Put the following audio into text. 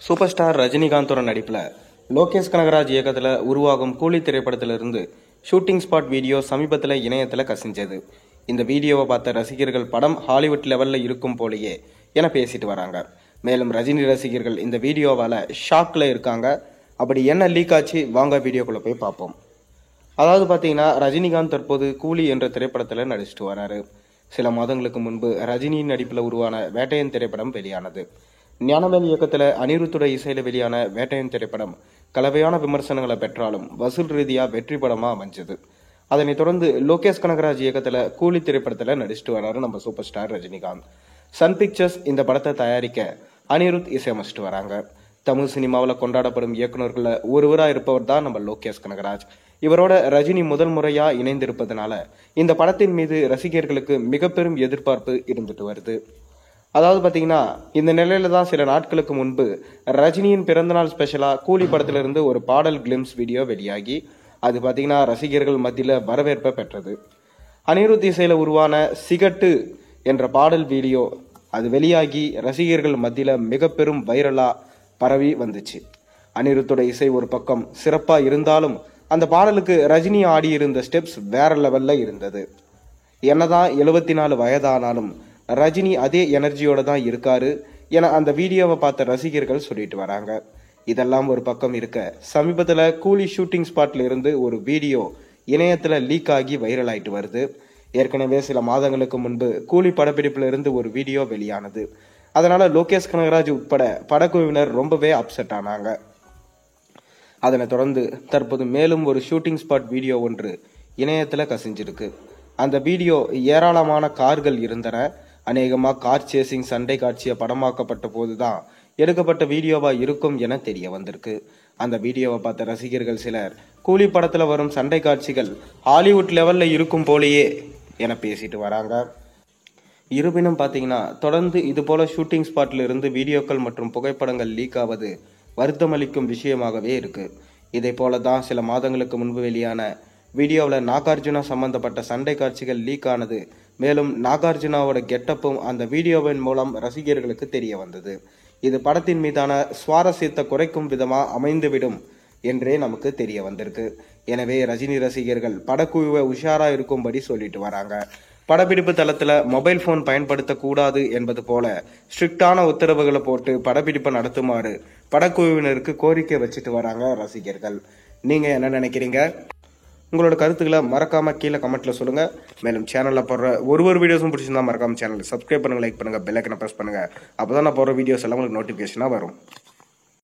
Super star ரஜினிகாந்தோட நடிப்பில் லோகேஷ் கனகராஜ் இயக்கத்தில் உருவாகும் கூலி திரைப்படத்திலிருந்து ஷூட்டிங் ஸ்பாட் வீடியோ சமீபத்தில் இணையத்தில் கசிஞ்சது. இந்த வீடியோவை பார்த்த ரசிகர்கள் படம் ஹாலிவுட் லெவலில் இருக்கும் போலேயே என பேசிட்டு வராங்க. மேலும் ரஜினி ரசிகர்கள் இந்த வீடியோவால் ஷாக்கில் இருக்காங்க. அப்படி என்ன லீக் ஆச்சு, வாங்க வீடியோக்குள்ளே போய் பார்ப்போம். அதாவது பார்த்தீங்கன்னா, ரஜினிகாந்த் தற்போது கூலி என்ற திரைப்படத்தில் நடிச்சிட்டு வராரு. சில மாதங்களுக்கு முன்பு ரஜினியின் நடிப்பில் உருவான வேட்டையன் திரைப்படம் வெளியானது. ஞானவேல் இயக்கத்தில் அனிருத்துடைய இசையில் வெளியான வேட்டையன் திரைப்படம் கலவையான விமர்சனங்களை பெற்றாலும் வசூல் ரீதியாக வெற்றி படமாக அமைஞ்சது. அதனைத் தொடர்ந்து லோகேஷ் கனகராஜ் இயக்கத்தில் கூலி திரைப்படத்தில் நடிச்சிட்டு வராரு நம்ம super star Rajinikanth. Sun Pictures இந்த படத்தை தயாரிக்க அனிருத் இசையமைச்சிட்டு வராங்க. தமிழ் சினிமாவில் கொண்டாடப்படும் இயக்குநர்களில் ஒருவராக இருப்பவர் தான் நம்ம லோகேஷ் கனகராஜ். இவரோட ரஜினி முதல் முறையா இணைந்திருப்பதனால இந்த படத்தின் மீது ரசிகர்களுக்கு மிக பெரும் எதிர்பார்ப்பு இருந்துட்டு வருது. அதாவது பார்த்தீங்கன்னா, இந்த நிலையில தான் சில நாட்களுக்கு முன்பு ரஜினியின் பிறந்தநாள் ஸ்பெஷலாக கூலி படத்திலிருந்து ஒரு பாடல் கிளிம்ஸ் வீடியோ வெளியாகி அது பார்த்தீங்கன்னா ரசிகர்கள் மத்தியில் வரவேற்பை பெற்றது. அனிருத் இசையில் உருவான சிகட்டு என்ற பாடல் வீடியோ அது வெளியாகி ரசிகர்கள் மத்தியில் மிக பெரும் வைரலாக பரவி வந்துச்சு. அனிருத்தோட இசை ஒரு பக்கம் சிறப்பாக இருந்தாலும் அந்த பாடலுக்கு ரஜினி ஆடியிருந்த ஸ்டெப்ஸ் வேற லெவலில் இருந்தது. என்னதான் 74 வயதானாலும் ரஜினி அதே எனர்ஜியோட தான் இருக்காரு என அந்த வீடியோவை பார்த்த ரசிகர்கள் சொல்லிட்டு வராங்க. இதெல்லாம் ஒரு பக்கம் இருக்க, சமீபத்தில் கூலி ஷூட்டிங் ஸ்பாட்ல இருந்து ஒரு வீடியோ இணையத்தில் லீக் ஆகி வைரல் ஆயிட்டு வருது. ஏற்கனவே சில மாதங்களுக்கு முன்பு கூலி படப்பிடிப்புல இருந்து ஒரு வீடியோ வெளியானது. அதனால லோகேஷ் கனகராஜ் உட்பட படக்குழுவினர் ரொம்பவே அப்செட் ஆனாங்க. அதனை தொடர்ந்து தற்போது மேலும் ஒரு ஷூட்டிங் ஸ்பாட் வீடியோ ஒன்று இணையத்தில் கசிஞ்சிருக்கு. அந்த வீடியோ ஏராளமான கார்கள் இருந்தன. அநேகமாக கார் சேசிங் சண்டை காட்சியை படமாக்கப்பட்ட போதுதான் எடுக்கப்பட்ட வீடியோவா இருக்கும் என தெரிய வந்திருக்கு. அந்த வீடியோவை பார்த்த ரசிகர்கள் சிலர் கூலி படத்துல வரும் சண்டை காட்சிகள் ஹாலிவுட் லெவல்ல இருக்கும் போலேயே என பேசிட்டு வராங்க. இருப்பினும் பார்த்தீங்கன்னா, தொடர்ந்து இது போல ஷூட்டிங் ஸ்பாட்ல இருந்து வீடியோக்கள் மற்றும் புகைப்படங்கள் லீக் ஆவது வருத்தமளிக்கும் விஷயமாகவே இருக்கு. இதே போல தான் சில மாதங்களுக்கு முன்பு வெளியான வீடியோவில் நாகார்ஜுனா சம்பந்தப்பட்ட சண்டை காட்சிகள் லீக் ஆனது. மேலும் நாகார்ஜுனாவோட கெட்டப்பும் அந்த வீடியோவின் மூலம் ரசிகர்களுக்கு தெரிய வந்தது. இது படத்தின் மீதான சுவாரஸ்யத்தை குறைக்கும் விதமாக அமைந்துவிடும் என்றே நமக்கு தெரிய வந்திருக்கு. எனவே ரஜினி ரசிகர்கள் படக்குழுவை உஷாரா இருக்கும்படி சொல்லிட்டு வராங்க. படப்பிடிப்பு தளத்தில் மொபைல் போன் பயன்படுத்தக்கூடாது என்பது போல ஸ்ட்ரிக்டான உத்தரவுகளை போட்டு படப்பிடிப்பை நடத்துமாறு படக்குழுவினருக்கு கோரிக்கை வச்சுட்டு வராங்க ரசிகர்கள். நீங்க என்ன நினைக்கிறீங்க? உங்களோட கருத்துக்களை மறக்காம கீழே கமெண்ட்ல சொல்லுங்க. மேலும் சேனல்ல போடுற ஒரு வீடியோஸும் பிடிச்சிருந்தா மறக்காம சேனலை சப்ஸ்கிரைப் பண்ணுங்க, லைக் பண்ணுங்க, பெல் ஐக்கனை பிரஸ் பண்ணுங்க. அப்பதான் நான் போடுற வீடியோஸ் எல்லாம் உங்களுக்கு நோட்டிபிகேஷனா வரும்.